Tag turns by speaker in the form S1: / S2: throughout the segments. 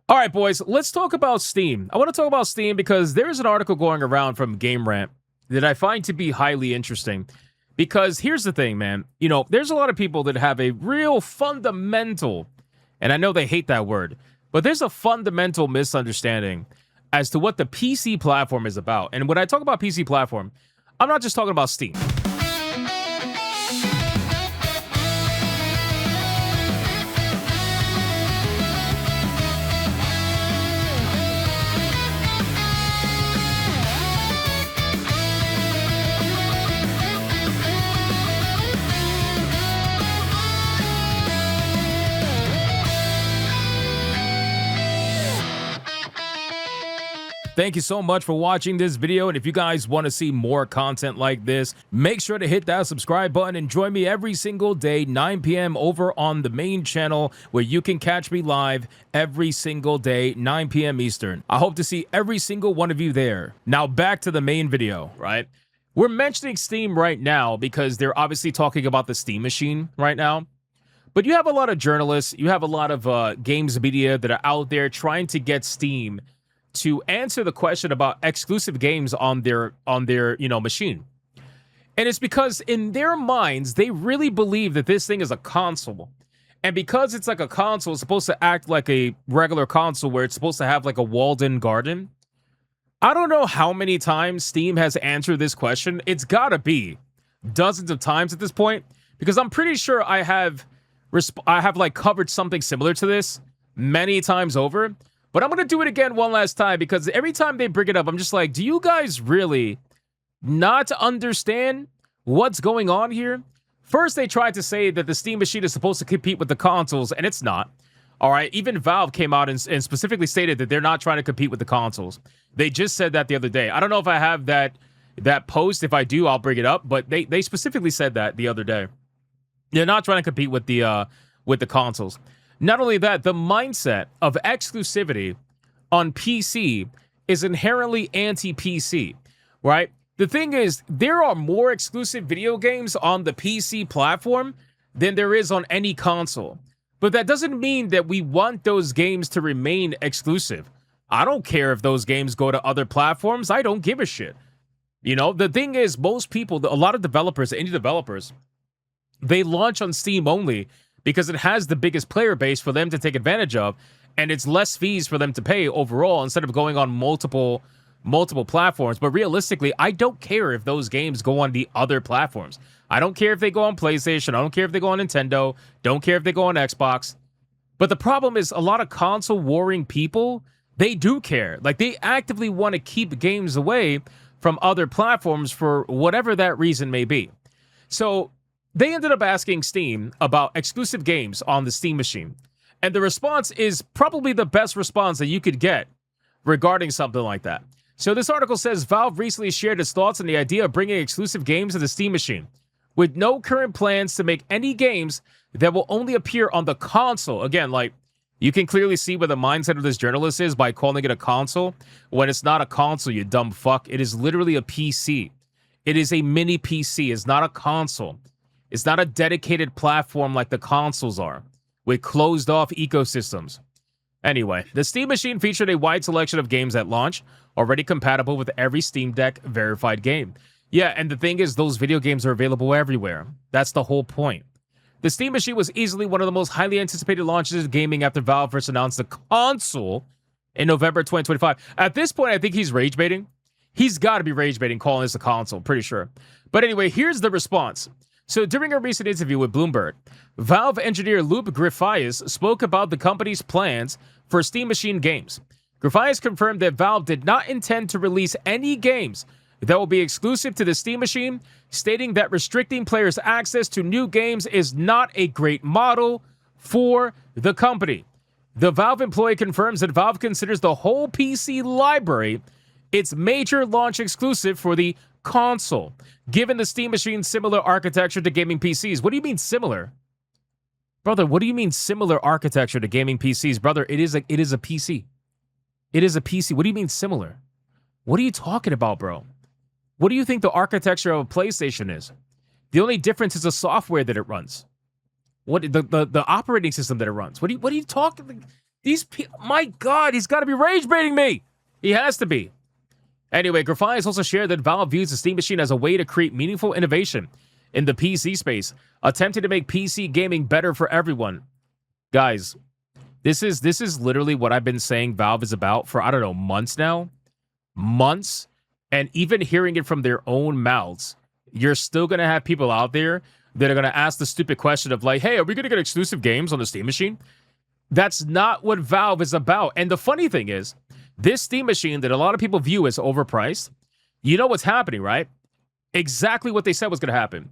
S1: All right, boys, let's talk about Steam. I want to talk about Steam because there's an article going around from Game Rant that I find to be highly interesting. Because here's the thing, man. You know, there's a lot of people that have a real fundamental, and I know they hate that word, but there's a fundamental misunderstanding as to what the PC platform is about. And when I talk about PC platform, I'm not just talking about Steam. Thank you so much for watching this video, and if you guys want to see more content like this, make sure to hit that subscribe button and join me every single day, 9 p.m. over on the main channel, where you can catch me live every single day, 9 p.m. Eastern. I hope to see every single one of you there. Now back to the main video, right? We're mentioning Steam right now because they're obviously talking about the Steam machine right now. But you have a lot of journalists, you have a lot of games media that are out there trying to get Steam to answer the question about exclusive games on their machine. And it's because in their minds, they really believe that this thing is a console. And because it's like a console, it's supposed to act like a regular console where it's supposed to have like a walled-in garden. I don't know how many times Steam has answered this question. It's gotta be dozens of times at this point, because I'm pretty sure I have like covered something similar to this many times over. But I'm going to do it again one last time, because every time they bring it up, I'm just like, do you guys really not understand what's going on here? First, they tried to say that the Steam machine is supposed to compete with the consoles, and it's not. All right, even Valve came out and specifically stated that they're not trying to compete with the consoles. They just said that the other day. I don't know if I have that post. If I do, I'll bring it up. But they specifically said that the other day. They're not trying to compete with the consoles. Not only that, the mindset of exclusivity on PC is inherently anti-PC, right? The thing is, there are more exclusive video games on the PC platform than there is on any console. But that doesn't mean that we want those games to remain exclusive. I don't care if those games go to other platforms. I don't give a shit. You know, the thing is, most people, a lot of developers, indie developers, they launch on Steam only because it has the biggest player base for them to take advantage of, and it's less fees for them to pay overall instead of going on multiple platforms. But realistically, I don't care if those games go on the other platforms. I don't care if they go on PlayStation. I don't care if they go on Nintendo. Don't care if they go on Xbox. But the problem is, a lot of console warring people, they do care. Like, they actively want to keep games away from other platforms for whatever that reason may be. So they ended up asking Steam about exclusive games on the Steam machine. And the response is probably the best response that you could get regarding something like that. So this article says, Valve recently shared its thoughts on the idea of bringing exclusive games to the Steam machine, with no current plans to make any games that will only appear on the console. Again, like, you can clearly see where the mindset of this journalist is by calling it a console, when it's not a console, you dumb fuck. It is literally a PC. It is a mini PC. It's not a console. It's not a dedicated platform like the consoles are, with closed-off ecosystems. Anyway, the Steam machine featured a wide selection of games at launch, already compatible with every Steam Deck verified game. Yeah, and the thing is, those video games are available everywhere. That's the whole point. The Steam machine was easily one of the most highly anticipated launches in gaming after Valve first announced the console in November 2025. At this point, I think he's rage baiting. He's got to be rage baiting calling this a console, pretty sure. But anyway, here's the response. So during a recent interview with Bloomberg, Valve engineer Luke Griffias spoke about the company's plans for Steam machine games. Griffias confirmed that Valve did not intend to release any games that will be exclusive to the Steam machine, stating that restricting players' access to new games is not a great model for the company. The Valve employee confirms that Valve considers the whole PC library its major launch exclusive for the console, given the Steam machine's similar architecture to gaming PCs. What do you mean similar? Brother, what do you mean similar architecture to gaming PCs? Brother, it is a PC. It is a PC. What do you mean similar? What are you talking about, bro? What do you think the architecture of a PlayStation is? The only difference is the software that it runs. What the operating system that it runs. What are you talking? These people, my God, he's got to be rage baiting me. He has to be. Anyway, Graphias also shared that Valve views the Steam Machine as a way to create meaningful innovation in the PC space, attempting to make PC gaming better for everyone. Guys, this is literally what I've been saying Valve is about for, I don't know, months now. Months. And even hearing it from their own mouths, you're still going to have people out there that are going to ask the stupid question of like, hey, are we going to get exclusive games on the Steam Machine? That's not what Valve is about. And the funny thing is, this Steam Machine that a lot of people view as overpriced, you know what's happening, right? Exactly what they said was going to happen.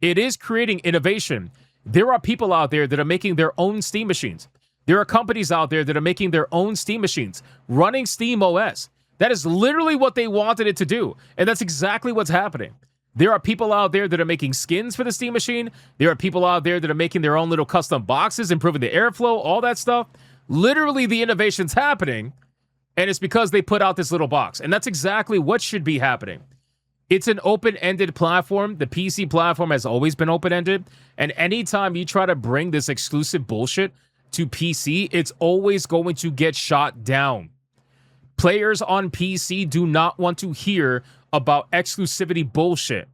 S1: It is creating innovation. There are people out there that are making their own Steam machines. There are companies out there that are making their own Steam machines, running Steam OS. That is literally what they wanted it to do. And that's exactly what's happening. There are people out there that are making skins for the Steam Machine. There are people out there that are making their own little custom boxes, improving the airflow, all that stuff. Literally, the innovation's happening, and it's because they put out this little box. And that's exactly what should be happening. It's an open-ended platform. The PC platform has always been open-ended. And anytime you try to bring this exclusive bullshit to PC, it's always going to get shot down. Players on PC do not want to hear about exclusivity bullshit.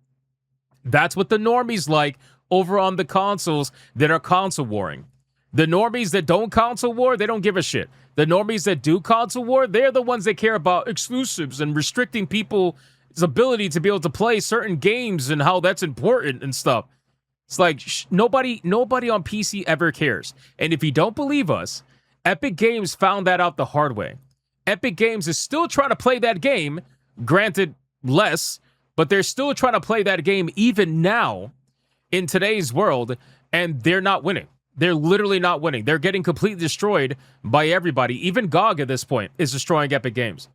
S1: That's what the normies like over on the consoles that are console warring. The normies that don't console war, they don't give a shit. The normies that do console war, they're the ones that care about exclusives and restricting people's ability to be able to play certain games and how that's important and stuff. It's like nobody on PC ever cares. And if you don't believe us, Epic Games found that out the hard way. Epic Games is still trying to play that game, granted less, but they're still trying to play that game even now in today's world, and they're not winning. They're literally not winning. They're getting completely destroyed by everybody. Even GOG at this point is destroying Epic Games.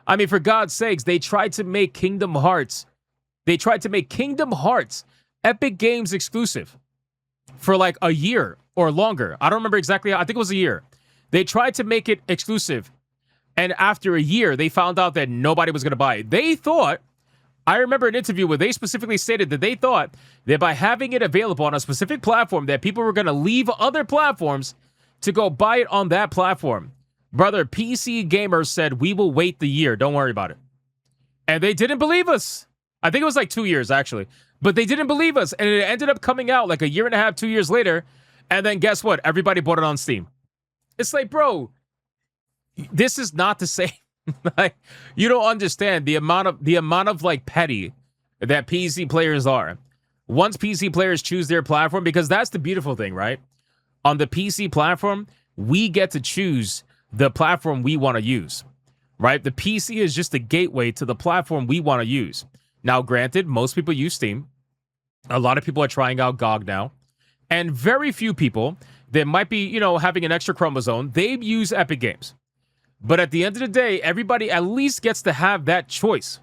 S1: I mean, for God's sakes, they tried to make Kingdom Hearts. They tried to make Kingdom Hearts Epic Games exclusive for like a year or longer. I don't remember exactly. I think it was a year. They tried to make it exclusive. And after a year, they found out that nobody was going to buy it. They thought, I remember an interview where they specifically stated that they thought that by having it available on a specific platform, that people were going to leave other platforms to go buy it on that platform. Brother, PC gamers said, we will wait the year. Don't worry about it. And they didn't believe us. I think it was like 2 years, actually. But they didn't believe us. And it ended up coming out like a year and a half, 2 years later. And then guess what? Everybody bought it on Steam. It's like, bro, this is not the same. Like, you don't understand the amount of like petty that PC players are. Once PC players choose their platform, because that's the beautiful thing, right? On the PC platform, we get to choose the platform we want to use, right? The PC is just a gateway to the platform we want to use. Now, granted, most people use Steam. A lot of people are trying out GOG now. And very few people that might be, having an extra chromosome, they use Epic Games. But at the end of the day, everybody at least gets to have that choice.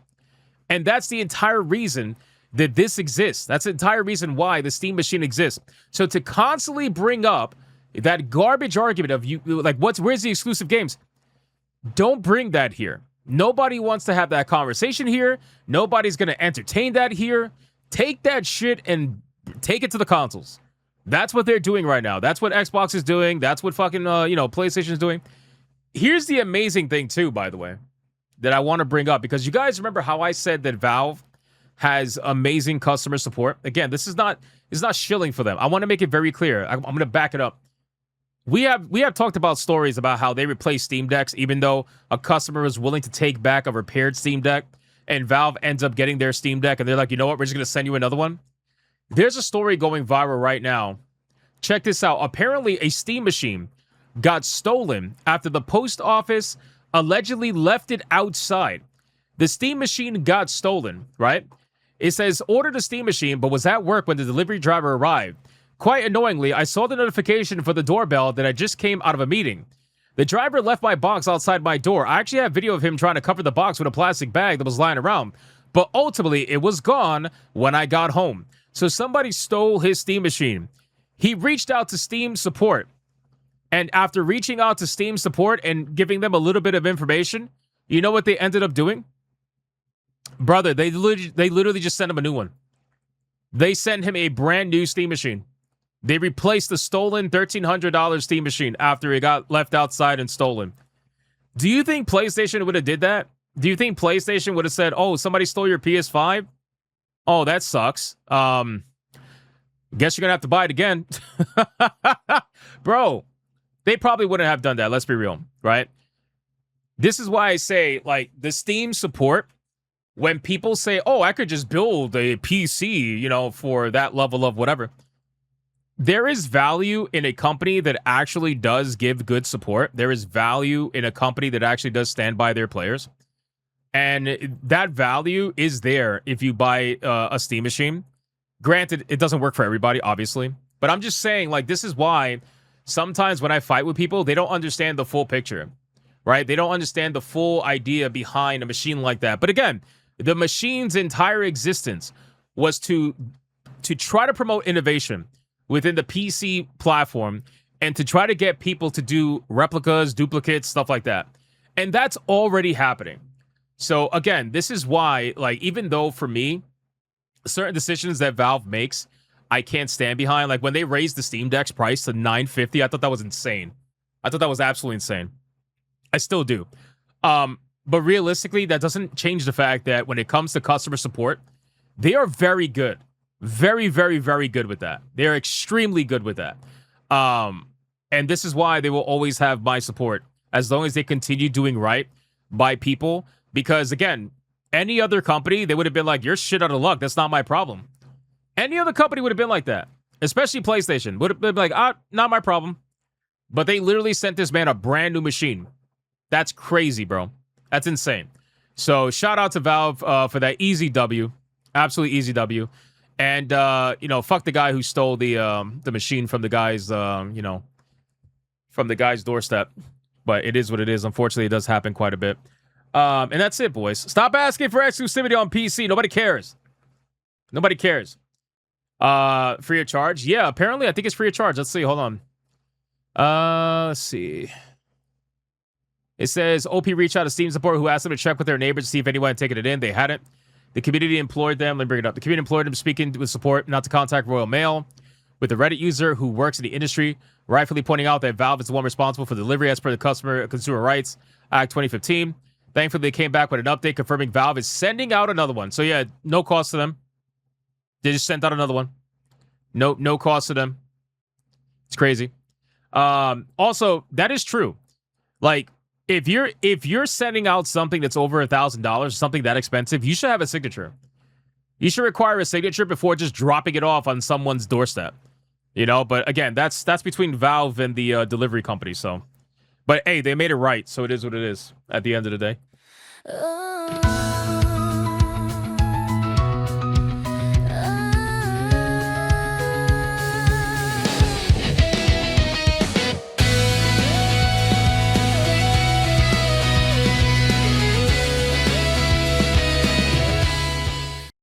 S1: And that's the entire reason that this exists. That's the entire reason why the Steam Machine exists. So to constantly bring up that garbage argument of where's the exclusive games? Don't bring that here. Nobody wants to have that conversation here. Nobody's going to entertain that here. Take that shit and take it to the consoles. That's what they're doing right now. That's what Xbox is doing. That's what fucking, PlayStation is doing. Here's the amazing thing, too, by the way, that I want to bring up, because you guys remember how I said that Valve has amazing customer support. Again, this is not shilling for them. I want to make it very clear. I'm going to back it up. We have talked about stories about how they replace Steam Decks, even though a customer is willing to take back a repaired Steam Deck, and Valve ends up getting their Steam Deck, and they're like, you know what, we're just going to send you another one. There's a story going viral right now. Check this out. Apparently, a Steam machine got stolen after the post office allegedly left it outside. The Steam machine got stolen, right? It says, ordered a Steam machine, but was at work when the delivery driver arrived. Quite annoyingly, I saw the notification for the doorbell that I just came out of a meeting. The driver left my box outside my door. I actually have video of him trying to cover the box with a plastic bag that was lying around. But ultimately, it was gone when I got home. So somebody stole his Steam machine. He reached out to Steam support. And after reaching out to Steam support and giving them a little bit of information, you know what they ended up doing? Brother, they literally just sent him a new one. They sent him a brand new Steam machine. They replaced the stolen $1,300 Steam machine after it got left outside and stolen. Do you think PlayStation would have did that? Do you think PlayStation would have said, oh, somebody stole your PS5? Oh, that sucks. Guess you're going to have to buy it again. Bro, they probably wouldn't have done that. Let's be real, right? This is why I say, like, the Steam support, when people say, oh, I could just build a PC, you know, for that level of whatever. There is value in a company that actually does give good support. There is value in a company that actually does stand by their players. And that value is there if you buy a Steam machine. Granted, it doesn't work for everybody, obviously. But I'm just saying, like, this is why sometimes when I fight with people, they don't understand the full picture, right? They don't understand the full idea behind a machine like that. But again, the machine's entire existence was to try to promote innovation within the PC platform and to try to get people to do replicas, duplicates, stuff like that. And that's already happening. So again, this is why, like, even though for me, certain decisions that Valve makes, I can't stand behind. Like when they raised the Steam Deck's price to $950, I thought that was insane. I thought that was absolutely insane. I still do. But realistically, that doesn't change the fact that when it comes to customer support, they are very good. Very, very, very good with that. They're extremely good with that. And this is why they will always have my support as long as they continue doing right by people. Because again, any other company, they would have been like, you're shit out of luck. That's not my problem. Any other company would have been like that. Especially PlayStation. Would have been like, not my problem. But they literally sent this man a brand new machine. That's crazy, bro. That's insane. So shout out to Valve for that easy W. Absolutely easy W. And, you know, fuck the guy who stole the machine from the guy's, you know, from the guy's doorstep. But it is what it is. Unfortunately, it does happen quite a bit. And that's it, boys. Stop asking for exclusivity on PC. Nobody cares. Nobody cares. Free of charge? Yeah, apparently I think it's free of charge. Let's see. Hold on. Let's see. It says OP reached out to Steam support who asked them to check with their neighbors to see if anyone had taken it in. They hadn't. The community implored them. Let me bring it up. The community implored them speaking with support not to contact Royal Mail. With a Reddit user who works in the industry, rightfully pointing out that Valve is the one responsible for delivery as per the Consumer Rights Act 2015. Thankfully, they came back with an update confirming Valve is sending out another one. So yeah, no cost to them. They just sent out another one. No cost to them. It's crazy. Also, that is true. Like, if you're sending out something that's over $1,000, something that expensive, you should have a signature. You should require a signature before just dropping it off on someone's doorstep. You know, but again, that's between Valve and the delivery company. So, but hey, they made it right, so it is what it is at the end of the day.